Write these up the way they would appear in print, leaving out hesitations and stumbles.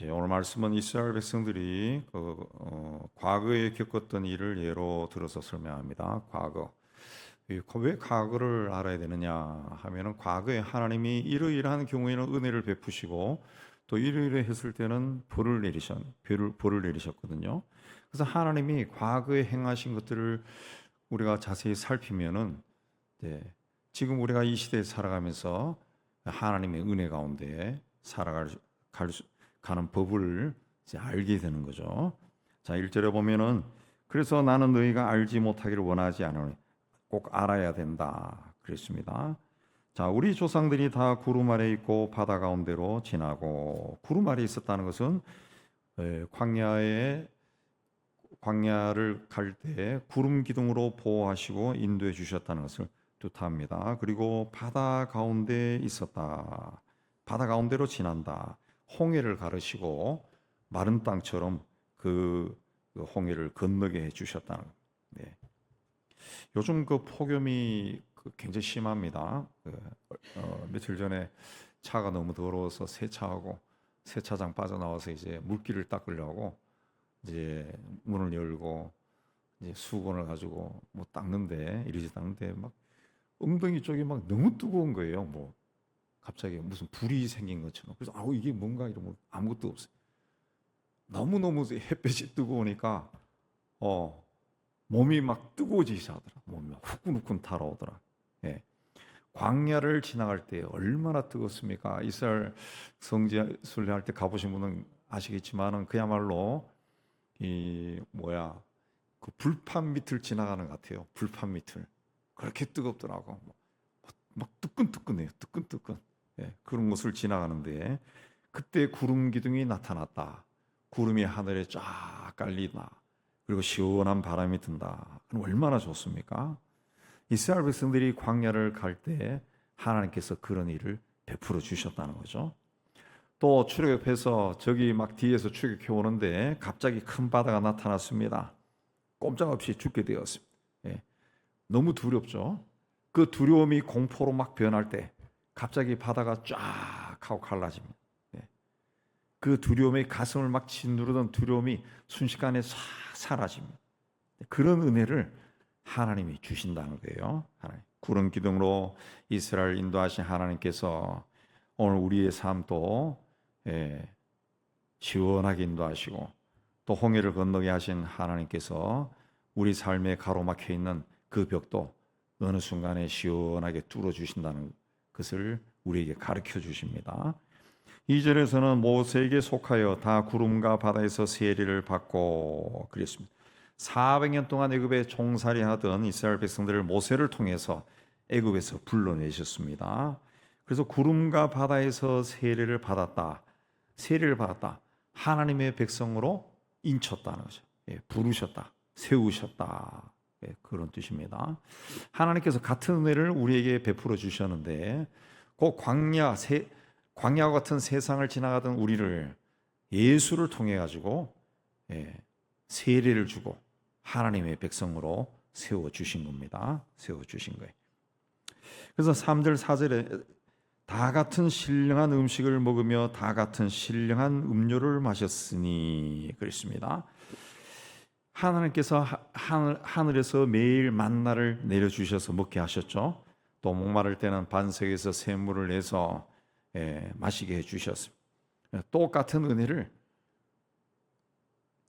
오늘 말씀은 이스라엘 백성들이 과거에 겪었던 일을 예로 들어서 설명합니다. 과거. 왜 과거를 알아야 되느냐 하면은 과거에 하나님이 이러이러한 경우에는 은혜를 베푸시고 또 이러이러 했을 때는 벌을 내리셨거든요. 그래서 하나님이 과거에 행하신 것들을 우리가 자세히 살피면은 지금 우리가 이 시대에 살아가면서 하나님의 은혜 가운데 가는 법을 이제 알게 되는 거죠. 자, 1절에 보면은 그래서 나는 너희가 알지 못하기를 원하지 않으니 꼭 알아야 된다 그랬습니다. 자, 우리 조상들이 다 구름 아래 있고 바다 가운데로 지나고, 구름 아래 있었다는 것은 광야를 갈 때 구름 기둥으로 보호하시고 인도해 주셨다는 것을 뜻합니다. 그리고 바다 가운데 있었다. 바다 가운데로 지난다. 홍해를 가르시고 마른 땅처럼 그 홍해를 건너게 해 주셨다는. 네. 요즘 그 폭염이 굉장히 심합니다. 며칠 전에 차가 너무 더러워서 세차하고 세차장 빠져나와서 이제 물기를 닦으려고 이제 문을 열고 이제 수건을 가지고 뭐 닦는데 이러지 닦는데 막 엉덩이 쪽이 막 너무 뜨거운 거예요. 뭐 갑자기 무슨 불이 생긴 것처럼. 그래서 아우 이게 뭔가 이러면 아무것도 없어요. 너무너무 햇볕이 뜨거우니까 몸이 막 뜨거워지기 시작하더라. 몸이 막 후끈후끈 달아오더라. 예. 광야를 지나갈 때 얼마나 뜨겁습니까? 이스라엘 성지 순례할 때 가보신 분은 아시겠지만은 그야말로 그 불판 밑을 지나가는 것 같아요. 불판 밑을 그렇게 뜨겁더라고. 막 뜨끈뜨끈해요. 뜨끈뜨끈. 예, 그런 곳을 지나가는데 그때 구름 기둥이 나타났다. 구름이 하늘에 쫙 깔리다. 그리고 시원한 바람이 든다. 그럼 얼마나 좋습니까? 이스라엘 백성들이 광야를 갈 때 하나님께서 그런 일을 베풀어 주셨다는 거죠. 또 출애굽해서 저기 막 뒤에서 출애굽해 오는데 갑자기 큰 바다가 나타났습니다. 꼼짝없이 죽게 되었습니다. 예, 너무 두렵죠. 그 두려움이 공포로 막 변할 때 갑자기 바다가 쫙 하고 갈라집니다. 예, 그 두려움이 가슴을 막 짓누르던 두려움이 순식간에 싹 사라집니다. 그런 은혜를 하나님이 주신다는 거예요. 하나님. 구름 기둥으로 이스라엘 인도하신 하나님께서 오늘 우리의 삶도 시원하게 인도하시고 또 홍해를 건너게 하신 하나님께서 우리 삶에 가로막혀 있는 그 벽도 어느 순간에 시원하게 뚫어 주신다는 것을 우리에게 가르쳐 주십니다. 2절에서는 모세에게 속하여 다 구름과 바다에서 세례를 받고 그랬습니다. 400년 동안 애굽에 종살이하던 이스라엘 백성들을 모세를 통해서 애굽에서 불러내셨습니다. 그래서 구름과 바다에서 세례를 받았다. 세례를 받았다. 하나님의 백성으로 인쳤다는 거죠. 부르셨다. 세우셨다. 그런 뜻입니다. 하나님께서 같은 은혜를 우리에게 베풀어 주셨는데 그 광야와 같은 세상을 지나가던 우리를 예수를 통해 가지고 세례를 주고 하나님의 백성으로 세워 주신 겁니다. 세워 주신 거예요. 그래서 3절 4절에 다 같은 신령한 음식을 먹으며 다 같은 신령한 음료를 마셨으니 그랬습니다. 하나님께서 하늘에서 매일 만나를 내려주셔서 먹게 하셨죠. 또 목마를 때는 반석에서 샘물을 내서 마시게 해주셨습니다. 똑같은 은혜를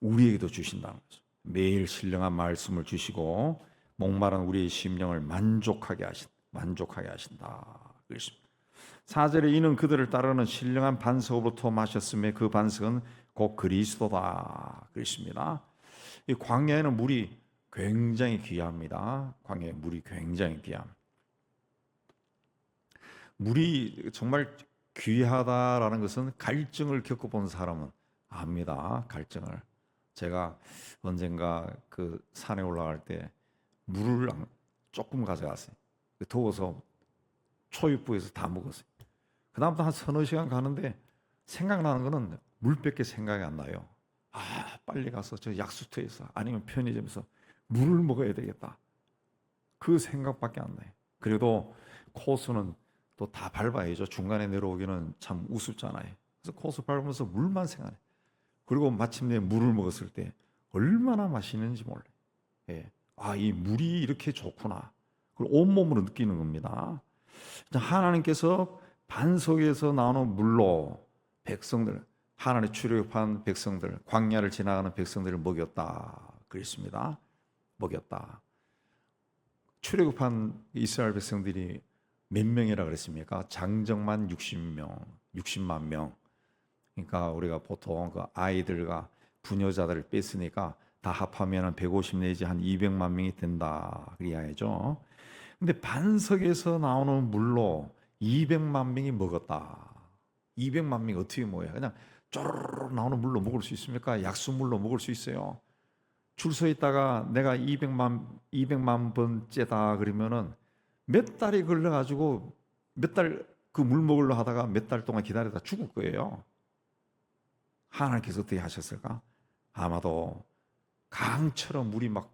우리에게도 주신다는 거죠. 매일 신령한 말씀을 주시고 목마른 우리의 심령을 만족하게 하신다. 그렇습니다. 4절에 이는 그들을 따르는 신령한 반석으로부터 마셨음에 그 반석은 곧 그리스도다. 그렇습니다. 이 광야에는 물이 굉장히 귀합니다. 광야에 물이 굉장히 귀합니다. 물이 정말 귀하다라는 것은 갈증을 겪어본 사람은 압니다. 갈증을. 제가 언젠가 그 산에 올라갈 때 물을 조금 가져갔어요. 더워서 초입부에서 다 먹었어요. 그 다음부터 한 서너 시간 가는데 생각나는 거는 물밖에 생각이 안 나요. 빨리 가서 저 약수터에서 아니면 편의점에서 물을 먹어야 되겠다. 그 생각밖에 안 나요. 그래도 코스는 또 다 밟아야죠. 중간에 내려오기는 참 우습잖아요. 그래서 코스 밟으면서 물만 생각해. 그리고 마침내 물을 먹었을 때 얼마나 맛있는지 몰라요. 예. 아, 이 물이 이렇게 좋구나. 그걸 온몸으로 느끼는 겁니다. 하나님께서 반석에서 나오는 물로 백성들, 하나님의 출애굽한 백성들, 광야를 지나가는 백성들을 먹였다 그랬습니다. 먹였다. 출애굽한 이스라엘 백성들이 몇 명이라 그랬습니까? 장정만 60만 명. 그러니까 우리가 보통 그 아이들과 부녀자들을 뺐으니까 다 합하면 150 내지 한 200만 명이 된다 그래야죠. 근데 반석에서 나오는 물로 200만 명이 먹었다. 200만 명이 어떻게 뭐야? 그냥 쪼르르 나오는 물로 먹을 수 있습니까? 약수물로 먹을 수 있어요. 줄 서 있다가 내가 200만 번째다 그러면은 몇 달이 걸려 가지고 몇 달 그 물 먹으려 하다가 몇 달 동안 기다리다 죽을 거예요. 하나님께서 어떻게 하셨을까? 아마도 강처럼 물이 막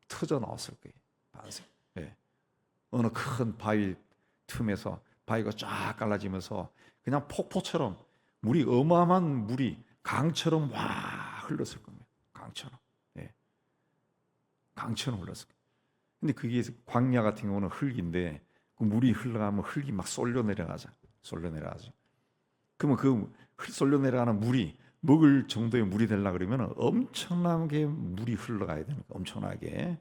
터져 나왔을 거예요. 반석. 예. 어느 큰 바위 틈에서 바위가 쫙 갈라지면서 그냥 폭포처럼 물이 어마어마한 물이 강처럼 와 흘렀을 겁니다. 강처럼. 예. 강처럼 흘렀을 거예요. 근데 그게 광야 같은 경우는 흙인데 그 물이 흘러가면 흙이 막 쏠려 내려가죠. 쏠려 내려가죠. 그러면 그 쏠려 내려가는 물이 먹을 정도의 물이 되려 그러면 엄청나게 물이 흘러가야 되는 거예요. 엄청나게.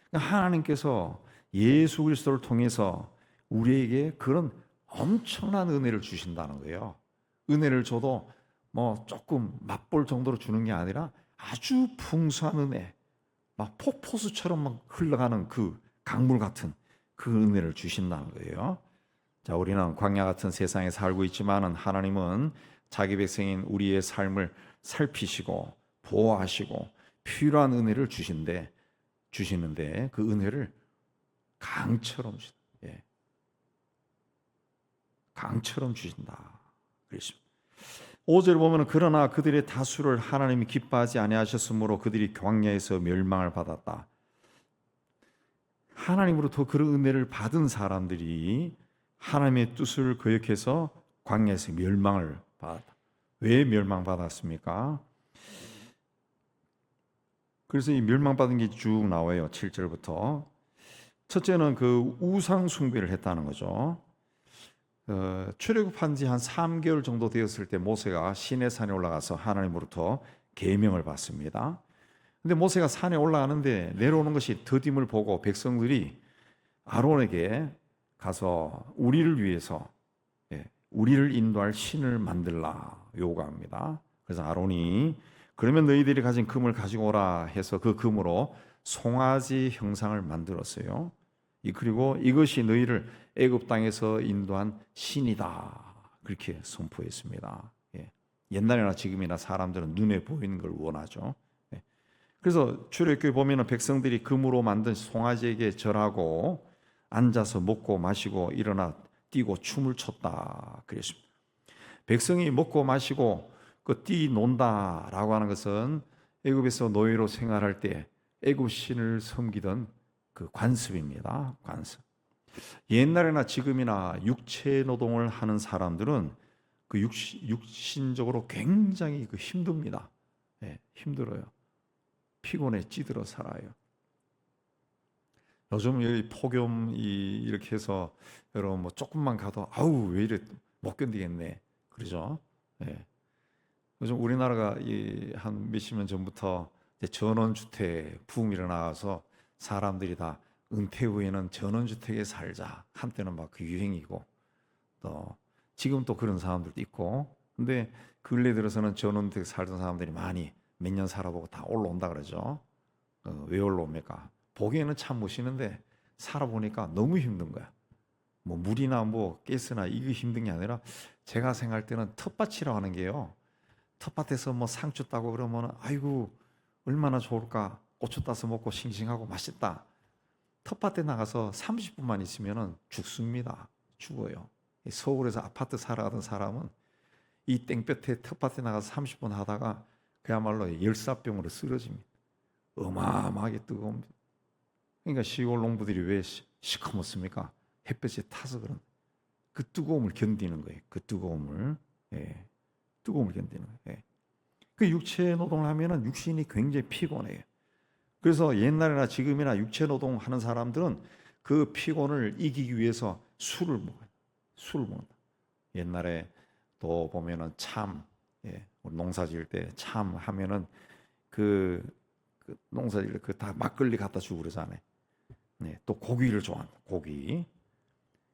그러니까 하나님께서 예수 그리스도를 통해서 우리에게 그런 엄청난 은혜를 주신다는 거예요. 은혜를 줘도 뭐 조금 맛볼 정도로 주는 게 아니라 아주 풍성한 은혜, 막 폭포수처럼 막 흘러가는 그 강물 같은 그 은혜를 주신다는 거예요. 자, 우리는 광야 같은 세상에 살고 있지만은 하나님은 자기 백성인 우리의 삶을 살피시고 보호하시고 필요한 은혜를 주시는데 그 은혜를 강처럼 예. 강처럼 주신다. 그렇습니다. 5절 보면 그러나 그들의 다수를 하나님이 기뻐하지 아니하셨으므로 그들이 광야에서 멸망을 받았다. 하나님으로부터 그런 은혜를 받은 사람들이 하나님의 뜻을 거역해서 광야에서 멸망을 받았다. 왜 멸망받았습니까? 그래서 이 멸망받은 게 쭉 나와요. 7절부터. 첫째는 그 우상 숭배를 했다는 거죠. 출애굽한 지 한 3개월 정도 되었을 때 모세가 시내산에 올라가서 하나님으로부터 계명을 받습니다. 근데 모세가 산에 올라가는데 내려오는 것이 더딤을 보고 백성들이 아론에게 가서 우리를 위해서 우리를 인도할 신을 만들라 요구합니다. 그래서 아론이 그러면 너희들이 가진 금을 가지고 오라 해서 그 금으로 송아지 형상을 만들었어요. 그리고 이것이 너희를 애굽 땅에서 인도한 신이다 그렇게 선포했습니다. 옛날이나 지금이나 사람들은 눈에 보이는 걸 원하죠. 그래서 출애굽기에 보면은 백성들이 금으로 만든 송아지에게 절하고 앉아서 먹고 마시고 일어나 뛰고 춤을 췄다 그랬습니다. 백성이 먹고 마시고 그 뛰논다라고 하는 것은 애굽에서 노예로 생활할 때 애굽 신을 섬기던 그 관습입니다. 관습. 옛날이나 지금이나 육체 노동을 하는 사람들은 그 육신적으로 굉장히 힘듭니다. 힘들어요. 피곤해 찌들어 살아요. 요즘 여기 폭염 이렇게 해서 여러분 뭐 조금만 가도 아우 왜 이래 못 견디겠네 그러죠. 요즘 우리나라가 한 몇십 년 전부터 전원주택 붐이 일어나서 사람들이 다 은퇴 후에는 전원주택에 살자 한때는 막 그 유행이고 또 지금 또 그런 사람들도 있고 근데 근래 들어서는 전원주택 살던 사람들이 많이 몇 년 살아보고 다 올라온다 그러죠. 왜 올라옵니까? 보기에는 참 멋있는데 살아보니까 너무 힘든 거야. 뭐 물이나 뭐 가스나 이게 힘든 게 아니라 제가 생각할 때는 텃밭이라고 하는 게요. 텃밭에서 뭐 상추 따고 그러면 아이고 얼마나 좋을까. 고추 따서 먹고 싱싱하고 맛있다. 텃밭에 나가서 30분만 있으면 죽습니다. 죽어요. 서울에서 아파트 살아가던 사람은 이 땡볕에 텃밭에 나가서 30분 하다가 그야말로 열사병으로 쓰러집니다. 어마어마하게 뜨거웁니다. 그러니까 시골 농부들이 왜 시커멓습니까? 햇볕에 타서 그런 그 뜨거움을 견디는 거예요. 그 뜨거움을. 뜨거움을 견디는 거예요. 예. 그 육체 노동을 하면은 육신이 굉장히 피곤해요. 그래서 옛날이나 지금이나 육체 노동하는 사람들은 그 피곤을 이기기 위해서 술을 먹어요. 술을 먹는다. 옛날에 또 보면은 참, 예, 우리 농사 지을 때 참 하면은 그, 그 농사 지을 때 그 다 막걸리 갖다 주고 그러잖아요. 네, 또 고기를 좋아한다. 고기.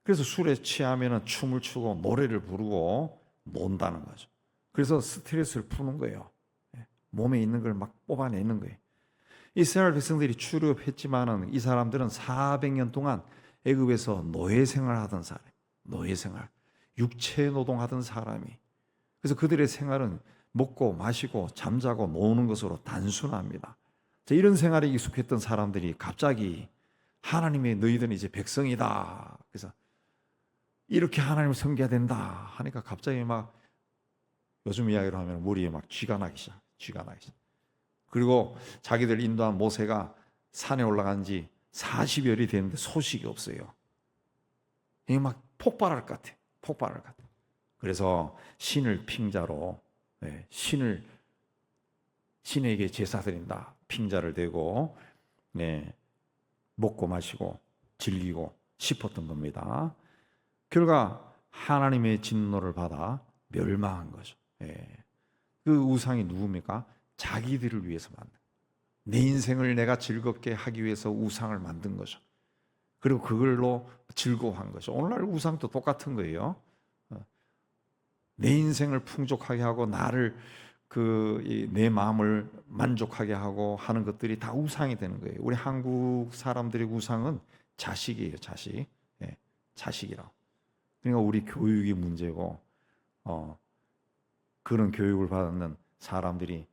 그래서 술에 취하면은 춤을 추고 노래를 부르고 논다는 거죠. 그래서 스트레스를 푸는 거예요. 예, 몸에 있는 걸 막 뽑아내는 거예요. 이스라엘 백성들이 출애굽했지만은 이 사람들은 400년 동안 애굽에서 노예 생활하던 사람, 노예 생활, 육체 노동하던 사람이. 그래서 그들의 생활은 먹고 마시고 잠자고 노는 것으로 단순합니다. 이런 생활에 익숙했던 사람들이 갑자기 하나님의 너희들은 이제 백성이다. 그래서 이렇게 하나님을 섬겨야 된다 하니까 갑자기 막 요즘 이야기로 하면 머리에 막 쥐가 나기 시작. 쥐가 나기 시작. 그리고 자기들 인도한 모세가 산에 올라간 지 40여일이 됐는데 소식이 없어요. 이게 막 폭발할 것 같아. 폭발할 것 같아. 그래서 신을 핑자로 신에게 제사 드린다. 핑자를 대고 먹고 마시고 즐기고 싶었던 겁니다. 결과 하나님의 진노를 받아 멸망한 거죠. 그 우상이 누굽니까? 자기들을 위해서 만든, 내 인생을 내가 즐겁게 하기 위해서 우상을 만든 거죠. 그리고 그걸로 즐거워한 거죠. 오늘날 우상도 똑같은 거예요. 내 인생을 풍족하게 하고 나를 내 마음을 만족하게 하고 하는 것들이 다 우상이 되는 거예요. 우리 한국 사람들의 우상은 자식이에요. 자식. 자식이라고. 그러니까 우리 교육이 문제고 그런 교육을 받는 사람들이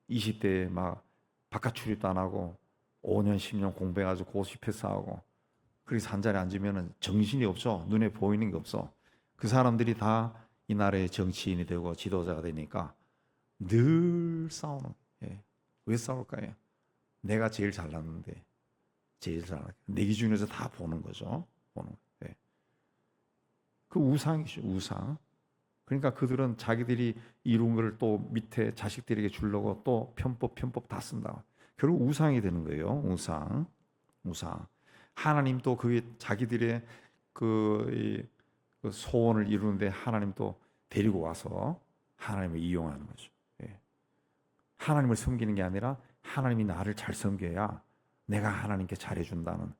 20대에 막 바깥 출입도 안 하고 5년 10년 공부해가지고 고시 패스하고 그래서 한 자리에 앉으면 정신이 없어. 눈에 보이는 게 없어. 그 사람들이 다 이 나라의 정치인이 되고 지도자가 되니까 늘 싸우는. 왜 싸울까요? 내가 제일 잘났는데 내 기준에서 다 보는 거죠. 보는. 그 우상이죠. 우상. 그러니까 그들은 자기들이 이룬 것을 또 밑에 자식들에게 주려고 또 편법 다 쓴다. 결국 우상이 되는 거예요. 우상. 하나님도 그게 자기들의 그 소원을 이루는데 하나님도 데리고 와서 하나님을 이용하는 거죠. 하나님을 섬기는 게 아니라 하나님이 나를 잘 섬겨야 내가 하나님께 잘해준다는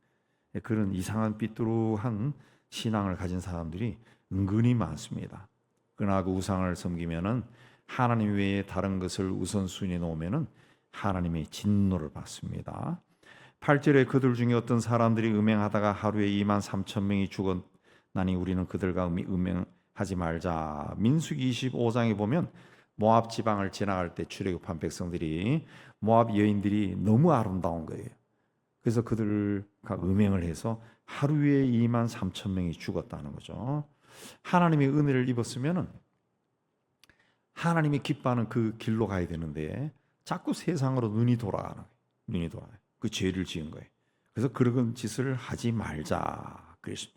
그런 이상한 삐뚤한 신앙을 가진 사람들이 은근히 많습니다. 그러나 그 우상을 섬기면은 하나님 외에 다른 것을 우선순위에 놓으면은 하나님의 진노를 받습니다. 8절에 그들 중에 어떤 사람들이 음행하다가 하루에 2만 3천 명이 죽었나니 우리는 그들과 음행하지 말자. 민수기 25장에 보면 모압 지방을 지나갈 때 출애굽한 백성들이 모압 여인들이 너무 아름다운 거예요. 그래서 그들과 음행을 해서 하루에 2만 3천 명이 죽었다는 거죠. 하나님의 은혜를 입었으면은 하나님이 기뻐하는 그 길로 가야 되는데 자꾸 세상으로 눈이 돌아가는 거예요. 눈이 돌아가요. 그 죄를 지은 거예요. 그래서 그런 짓을 하지 말자. 그래서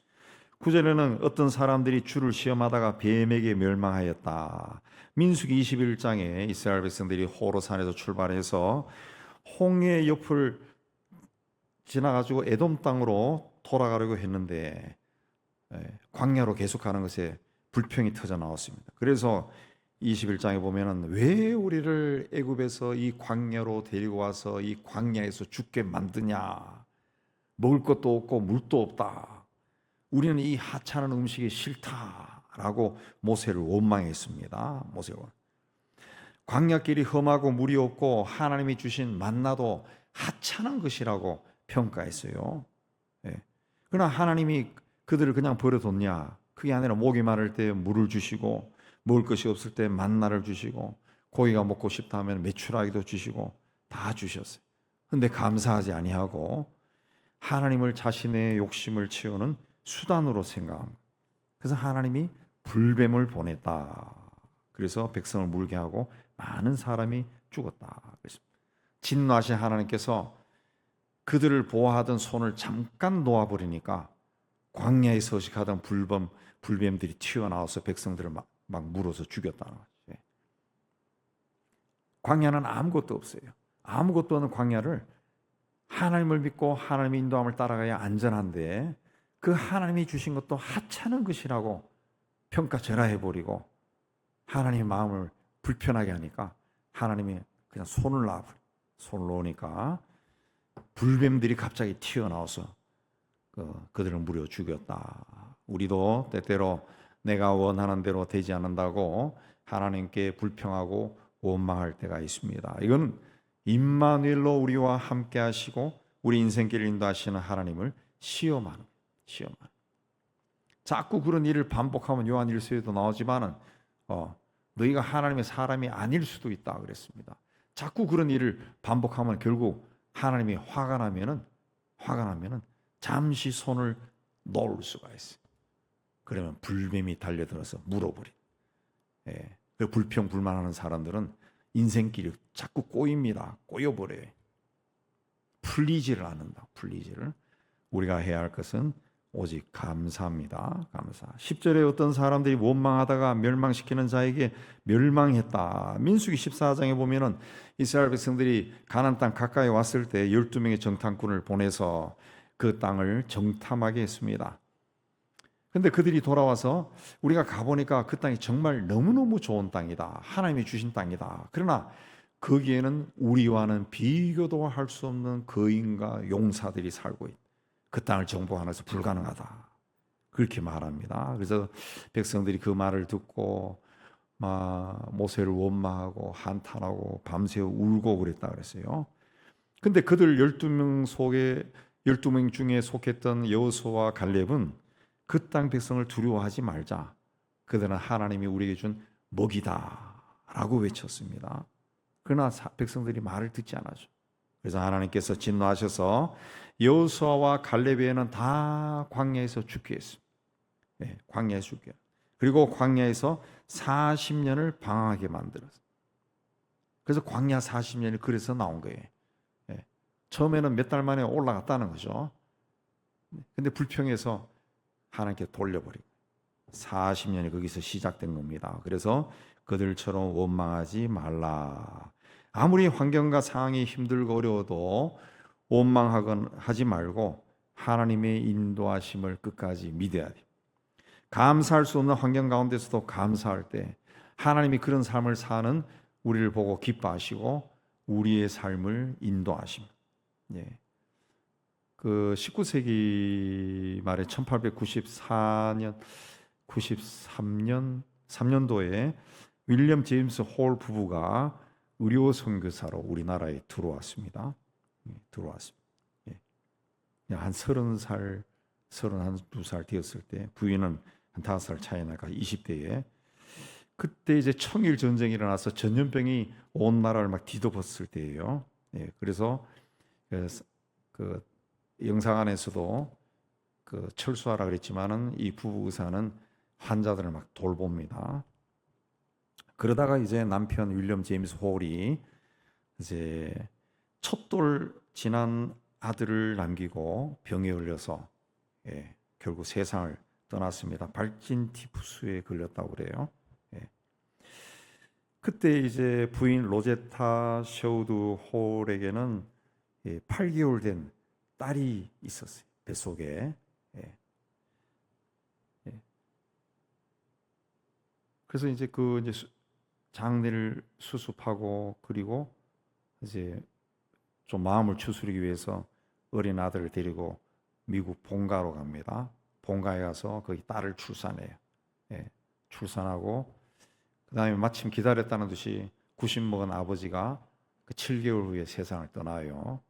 9절에는 어떤 사람들이 주를 시험하다가 뱀에게 멸망하였다. 민수기 21장에 이스라엘 백성들이 호로산에서 출발해서 홍해 옆을 지나가지고 에돔 땅으로 돌아가려고 했는데 광야로 계속 가는 것에 불평이 터져 나왔습니다. 그래서 21장에 보면은 왜 우리를 애굽에서 이 광야로 데리고 와서 이 광야에서 죽게 만드냐? 먹을 것도 없고 물도 없다. 우리는 이 하찮은 음식이 싫다라고 모세를 원망했습니다. 모세가 광야길이 험하고 물이 없고 하나님이 주신 만나도 하찮은 것이라고 평가했어요. 그러나 하나님이 그들을 그냥 버려뒀냐? 그게 아니라 목이 마를 때 물을 주시고 먹을 것이 없을 때 만나를 주시고 고기가 먹고 싶다 하면 메추라기도 주시고 다 주셨어요. 그런데 감사하지 아니하고 하나님을 자신의 욕심을 채우는 수단으로 생각합니다. 그래서 하나님이 불뱀을 보냈다. 그래서 백성을 물게 하고 많은 사람이 죽었다. 그래서 진노하신 하나님께서 그들을 보호하던 손을 잠깐 놓아버리니까 광야에 서식하던 불뱀들이 튀어나와서 백성들을 막 막 물어서 죽였다는 거죠. 예. 광야는 아무것도 없어요. 아무것도 없는 광야를 하나님을 믿고 하나님의 인도함을 따라가야 안전한데 그 하나님이 주신 것도 하찮은 것이라고 평가절하해버리고 하나님의 마음을 불편하게 하니까 하나님이 그냥 손을 놓으니까 불뱀들이 갑자기 튀어나와서 그들을 무려 죽였다. 우리도 때때로 내가 원하는 대로 되지 않는다고 하나님께 불평하고 원망할 때가 있습니다. 이건 임마누엘로 우리와 함께 하시고 우리 인생길을 인도하시는 하나님을 시험하는. 자꾸 그런 일을 반복하면 요한 1서에도 나오지만은 너희가 하나님의 사람이 아닐 수도 있다 그랬습니다. 자꾸 그런 일을 반복하면 결국 하나님이 화가 나면은 잠시 손을 놓을 수가 있어요. 그러면 불뱀이 달려들어서 물어버린. 예. 그 불평불만하는 사람들은 인생길이 자꾸 꼬입니다. 꼬여버려요. 풀리지를 않는다. 우리가 해야 할 것은 오직 감사합니다. 감사. 10절에 어떤 사람들이 원망하다가 멸망시키는 자에게 멸망했다. 민수기 14장에 보면은 이스라엘 백성들이 가나안 땅 가까이 왔을 때 12명의 정탐꾼을 보내서 그 땅을 정탐하게 했습니다. 근데 그들이 돌아와서 우리가 가보니까 그 땅이 정말 너무너무 좋은 땅이다. 하나님이 주신 땅이다. 그러나 거기에는 우리와는 비교도 할 수 없는 거인과 용사들이 살고 있다. 그 땅을 정복하는 것은 불가능하다. 그렇게 말합니다. 그래서 백성들이 그 말을 듣고 모세를 원망하고 한탄하고 밤새 울고 그랬다 그랬어요. 근데 그들 12명 중에 속했던 여호수아와 갈렙은 그 땅 백성을 두려워하지 말자. 그들은 하나님이 우리에게 준 먹이다라고 외쳤습니다. 그러나 백성들이 말을 듣지 않았죠. 그래서 하나님께서 진노하셔서 여호수아와 갈렙에는 다 광야에서 죽게 했습니다. 네, 광야에 죽게. 그리고 광야에서 40년을 방황하게 만들었어요. 그래서 광야 40년이 그래서 나온 거예요. 네, 처음에는 몇 달 만에 올라갔다는 거죠. 근데 불평해서 하나님께 돌려버리고 40년이 거기서 시작된 겁니다. 그래서 그들처럼 원망하지 말라. 아무리 환경과 상황이 힘들고 어려워도 원망하지 말고 하나님의 인도하심을 끝까지 믿어야 돼요. 감사할 수 없는 환경 가운데서도 감사할 때 하나님이 그런 삶을 사는 우리를 보고 기뻐하시고 우리의 삶을 인도하십니다. 예. 그 19세기 말에 1893년도에 윌리엄 제임스 홀 부부가 의료 선교사로 우리나라에 들어왔습니다. 예. 한 30살, 32살 되었을 때 부인은 한 5살 차이 나니까 20대에 그때 이제 청일 전쟁이 일어나서 전염병이 온 나라를 막 뒤덮었을 때예요. 예. 그래서 그 영상 안에서도 철수하라 그랬지만은 이 부부 의사는 환자들을 막 돌봅니다. 그러다가 이제 남편 윌리엄 제임스 홀이 이제 첫 돌 지난 아들을 남기고 병에 걸려서 결국 세상을 떠났습니다. 발진 티푸스에 걸렸다고 그래요. 그때 이제 부인 로제타 셔우드 홀에게는 8개월 된 딸이 있었어요. 뱃속에. 그래서 이제 장례를 수습하고 그리고 이제 좀 마음을 추스르기 위해서 어린 아들을 데리고 미국 본가로 갑니다. 본가에 가서 거기 딸을 출산해요. 출산하고 그다음에 마침 기다렸다는 듯이 90 먹은 아버지가 그 7개월 후에 세상을 떠나요.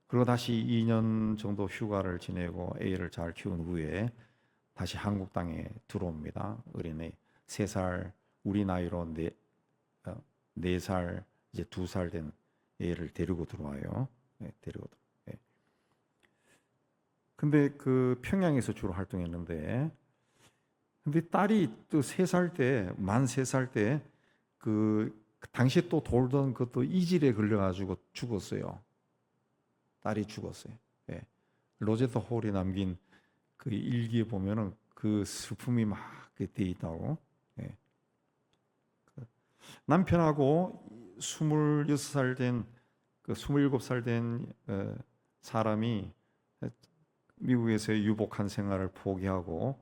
그리고 다시 2년 정도 휴가를 지내고 애를 잘 키운 후에 다시 한국 땅에 들어옵니다. 어린애 3살, 우리 나이로 4살, 이제 2살 된 애를 데리고 들어와요. 근데 그 평양에서 주로 활동했는데, 근데 딸이 또 3살 때, 만 3살 때, 당시에 또 돌던 것도 이질에 걸려가지고 죽었어요. 딸이 죽었어요. 로제타 홀이 남긴 그 일기에 보면은 그 슬픔이 막 돼 있다고. 예. 남편하고 26살 된, 27살 된 사람이 미국에서의 유복한 생활을 포기하고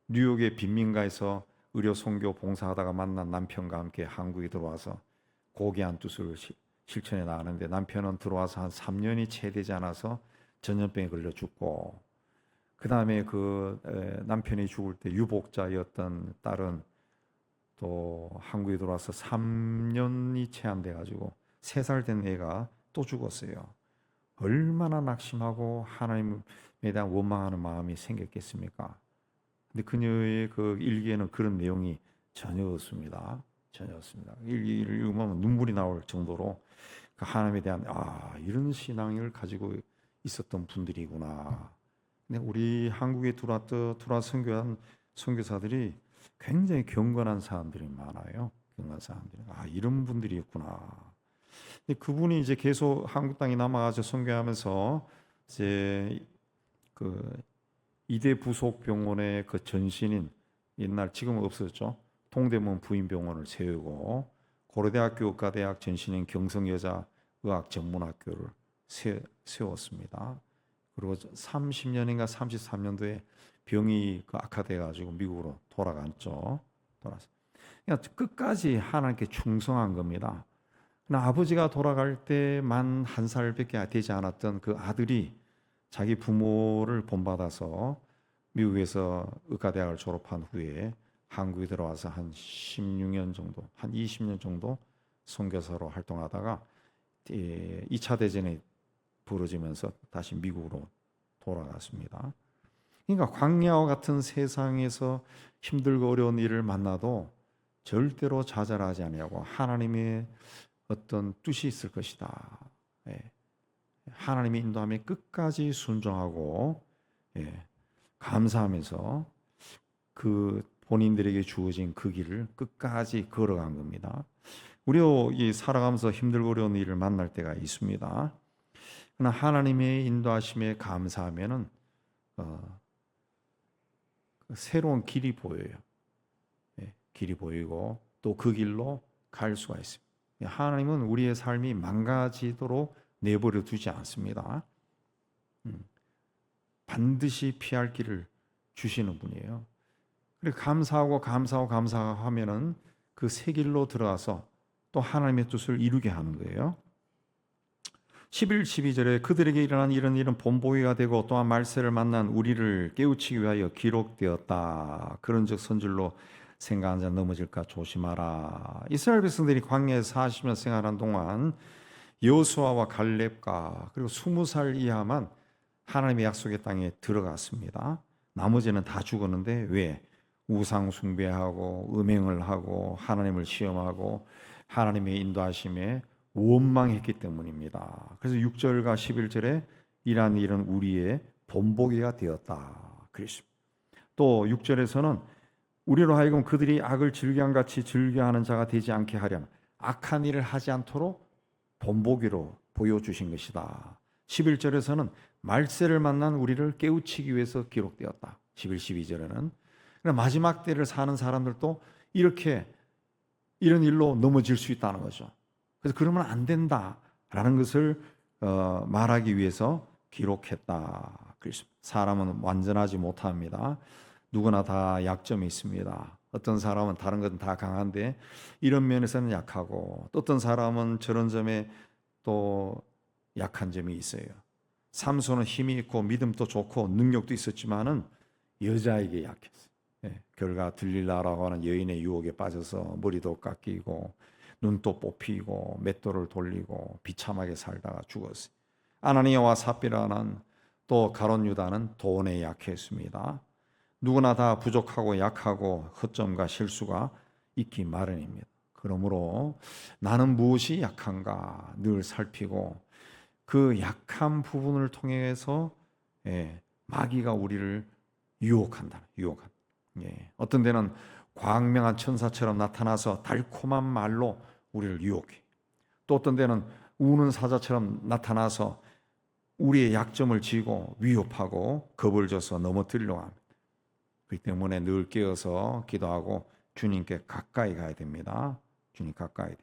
뉴욕의 빈민가에서 의료 선교 봉사하다가 만난 남편과 함께 한국에 들어와서 고귀한 뜻을 실천해 나가는데, 남편은 들어와서 한 3년이 채 되지 않아서 전염병에 걸려 죽고, 그 다음에 남편이 죽을 때 유복자였던 딸은 또 한국에 들어와서 3년이 채 안 돼가지고 3살 된 애가 또 죽었어요. 얼마나 낙심하고 하나님에 대한 원망하는 마음이 생겼겠습니까? 근데 그녀의 그 일기에는 그런 내용이 전혀 없습니다. 전혀 없습니다. 일기를 읽으면 눈물이 나올 정도로 하나님에 대한 이런 신앙을 가지고 있었던 분들이구나. 근데 우리 한국에 들어와 선교한 선교사들이 굉장히 경건한 사람들이 많아요. 경건한 사람들이 이런 분들이 있구나. 그분이 이제 계속 한국 땅에 남아가지고 선교하면서 이제 이대 부속병원의 그 전신인, 옛날 지금은 없어졌죠, 동대문 부인병원을 세우고, 고려대학교 의과대학 전신인 경성여자의학 전문학교를 세웠습니다. 그리고 30년인가 33년도에 병이 악화돼가지고 미국으로 돌아갔죠. 그러니까 끝까지 하나님께 충성한 겁니다. 아버지가 돌아갈 때 만 1살밖에 되지 않았던 그 아들이 자기 부모를 본받아서 미국에서 의과대학을 졸업한 후에 한국에 들어와서 한 16년 정도, 한 20년 정도 선교사로 활동하다가 2차 대전이 벌어지면서 다시 미국으로 돌아갔습니다. 그러니까 광야와 같은 세상에서 힘들고 어려운 일을 만나도 절대로 좌절하지 아니하고 하나님의 어떤 뜻이 있을 것이다. 하나님의 인도함에 끝까지 순종하고 감사하면서 본인들에게 주어진 그 길을 끝까지 걸어간 겁니다. 우리도 살아가면서 힘들고 어려운 일을 만날 때가 있습니다. 그러나 하나님의 인도하심에 감사하면은 새로운 길이 보여요. 길이 보이고 또 그 길로 갈 수가 있습니다. 하나님은 우리의 삶이 망가지도록 내버려 두지 않습니다. 반드시 피할 길을 주시는 분이에요. 그리고 감사하면은 그 새 길로 들어가서 또 하나님의 뜻을 이루게 하는 거예요. 11, 12절에 그들에게 일어난 이런 일은 본보기가 되고 또한 말세를 만난 우리를 깨우치기 위하여 기록되었다. 그런즉 선질로 생각한 자 넘어질까 조심하라. 이스라엘 백성들이 광야에서 40년 생활한 동안 여호수아와 갈렙과 그리고 20살 이하만 하나님의 약속의 땅에 들어갔습니다. 나머지는 다 죽었는데 왜? 우상 숭배하고 음행을 하고 하나님을 시험하고 하나님의 인도하심에 원망했기 때문입니다. 그래서 6절과 11절에 이러한 일은 우리의 본보기가 되었다 그랬습니다. 또 6절에서는 우리로 하여금 그들이 악을 즐겨한같이 즐겨하는 자가 되지 않게 하려면 악한 일을 하지 않도록 본보기로 보여주신 것이다. 11절에서는 말세를 만난 우리를 깨우치기 위해서 기록되었다. 11, 12절에는 마지막 때를 사는 사람들도 이런 일로 넘어질 수 있다는 거죠. 그래서 그러면 안 된다라는 것을 말하기 위해서 기록했다. 사람은 완전하지 못합니다. 누구나 다 약점이 있습니다. 어떤 사람은 다른 것은 다 강한데 이런 면에서는 약하고, 또 어떤 사람은 저런 점에 또 약한 점이 있어요. 삼손은 힘이 있고 믿음도 좋고 능력도 있었지만은 여자에게 약했어요. 결과 들릴라라고 하는 여인의 유혹에 빠져서 머리도 깎이고 눈도 뽑히고 맷돌을 돌리고 비참하게 살다가 죽었어요. 아나니아와 삽비라는 또 가룟 유다는 돈에 약했습니다. 누구나 다 부족하고 약하고 허점과 실수가 있기 마련입니다. 그러므로 나는 무엇이 약한가 늘 살피고 그 약한 부분을 통해서 마귀가 우리를 유혹한다. 어떤 데는 광명한 천사처럼 나타나서 달콤한 말로 우리를 유혹해. 또 어떤 데는 우는 사자처럼 나타나서 우리의 약점을 쥐고 위협하고 겁을 줘서 넘어뜨리려고 합니다. 그렇기 때문에 늘 깨어서 기도하고 주님께 가까이 가야 됩니다. 주님 가까이.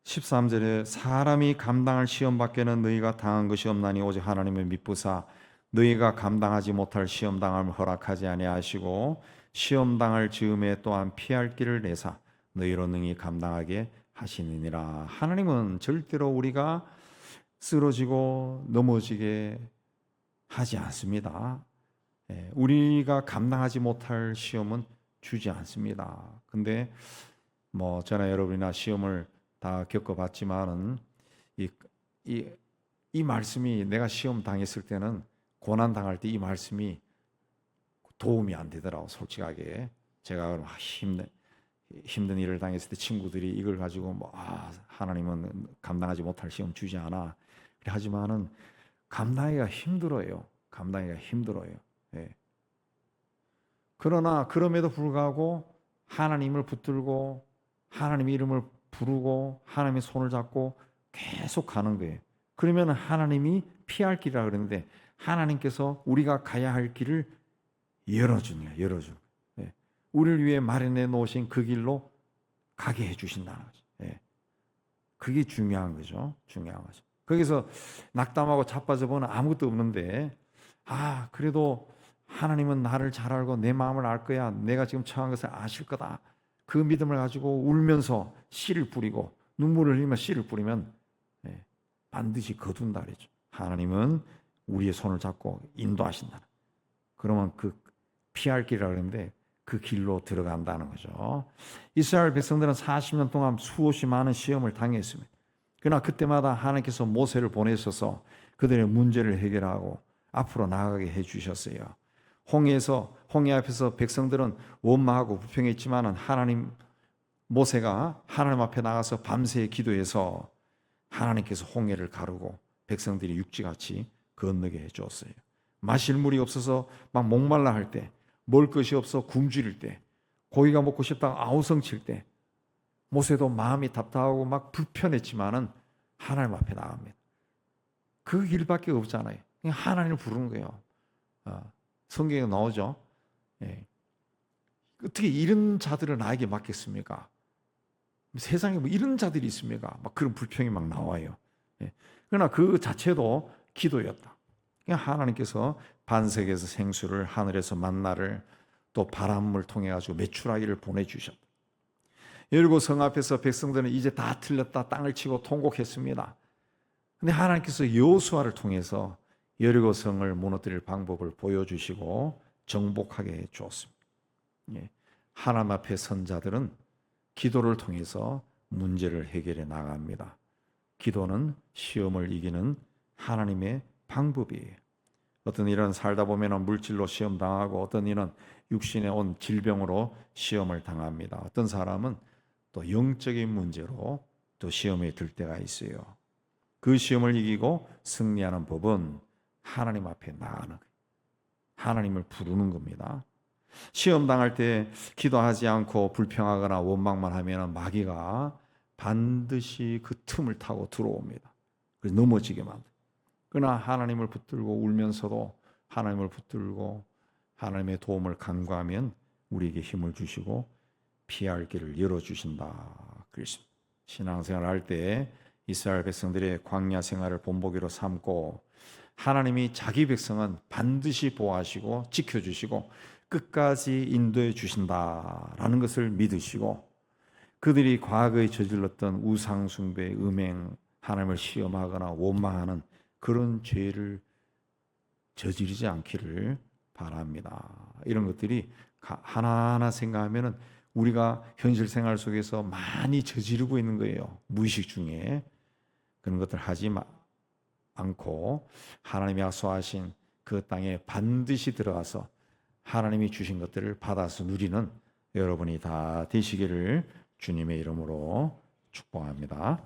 13절에 사람이 감당할 시험 밖에는 너희가 당한 것이 없나니 오직 하나님을 믿부사 너희가 감당하지 못할 시험 당함을 허락하지 아니하시고 시험 당할 즈음에 또한 피할 길을 내사 너희로 능히 감당하게 하시느니라. 하나님은 절대로 우리가 쓰러지고 넘어지게 하지 않습니다. 우리가 감당하지 못할 시험은 주지 않습니다. 근데 뭐 저나 여러분이나 시험을 다 겪어봤지만은 이 말씀이 내가 시험 당했을 때는 고난 당할 때 이 말씀이 도움이 안 되더라고. 솔직하게 제가 힘든 일을 당했을 때 친구들이 이걸 가지고 하나님은 감당하지 못할 시험 주지 않아. 하지만은 감당하기가 힘들어요. 감당하기가 힘들어요. 그러나 그럼에도 불구하고 하나님을 붙들고 하나님의 이름을 부르고 하나님의 손을 잡고 계속 가는 거예요. 그러면 하나님이 피할 길이라 그러는데 하나님께서 우리가 가야 할 길을 열어주는 거예요. 열어주는 거예요. 우리를 위해 마련해 놓으신 그 길로 가게 해주신다는 거죠. 그게 중요한 거죠. 중요한 거죠. 거기서 낙담하고 자빠져 보면 아무것도 없는데 그래도 하나님은 나를 잘 알고 내 마음을 알 거야. 내가 지금 처한 것을 아실 거다. 그 믿음을 가지고 울면서 씨를 뿌리고 눈물을 흘리며 씨를 뿌리면 반드시 거둔다 그랬죠. 하나님은 우리의 손을 잡고 인도하신다. 그러면 그 피할 길이라 그러는데 그 길로 들어간다는 거죠. 이스라엘 백성들은 40년 동안 수없이 많은 시험을 당했습니다. 그러나 그때마다 하나님께서 모세를 보내셔서 그들의 문제를 해결하고 앞으로 나아가게 해주셨어요. 홍해 앞에서 백성들은 원망하고 불평했지만 모세가 하나님 앞에 나가서 밤새 기도해서 하나님께서 홍해를 가르고 백성들이 육지같이 건너게 해주었어요. 마실 물이 없어서 막 목말라 할 때, 먹을 것이 없어 굶주릴 때, 고기가 먹고 싶다가 아우성칠 때 모세도 마음이 답답하고 막 불편했지만은 하나님 앞에 나갑니다. 그 길밖에 없잖아요. 그냥 하나님을 부르는 거예요. 성경에 나오죠. 어떻게 이런 자들을 나에게 맡겼습니까? 세상에 뭐 이런 자들이 있습니까? 막 그런 불평이 막 나와요. 그러나 그 자체도 기도였다. 하나님께서 반석에서 생수를, 하늘에서 만나를, 또 바람을 통해 가지고 메추라기를 보내주셨다. 여리고 성 앞에서 백성들은 이제 다 틀렸다, 땅을 치고 통곡했습니다. 근데 하나님께서 여호수아를 통해서 여리고 성을 무너뜨릴 방법을 보여주시고 정복하게 해 주었습니다. 하나님 앞에 선 자들은 기도를 통해서 문제를 해결해 나갑니다. 기도는 시험을 이기는 하나님의 방법이에요. 어떤 일은 살다 보면 물질로 시험 당하고, 어떤 일은 육신에 온 질병으로 시험을 당합니다. 어떤 사람은 또 영적인 문제로 또 시험에 들 때가 있어요. 그 시험을 이기고 승리하는 법은 하나님 앞에 나가는 거예요. 하나님을 부르는 겁니다. 시험 당할 때 기도하지 않고 불평하거나 원망만 하면 마귀가 반드시 그 틈을 타고 들어옵니다. 그래서 넘어지게 만들어요. 그러나 하나님을 붙들고 울면서도 하나님을 붙들고 하나님의 도움을 간구하면 우리에게 힘을 주시고 피할 길을 열어주신다. 그렇습니다. 신앙생활을 할 때 이스라엘 백성들의 광야 생활을 본보기로 삼고 하나님이 자기 백성은 반드시 보호하시고 지켜주시고 끝까지 인도해 주신다라는 것을 믿으시고, 그들이 과거에 저질렀던 우상숭배, 음행, 하나님을 시험하거나 원망하는 그런 죄를 저지르지 않기를 바랍니다. 이런 것들이 하나하나 생각하면 우리가 현실 생활 속에서 많이 저지르고 있는 거예요. 무의식 중에. 그런 것들 하지 않고 하나님이 약속하신 그 땅에 반드시 들어가서 하나님이 주신 것들을 받아서 누리는 여러분이 다 되시기를 주님의 이름으로 축복합니다.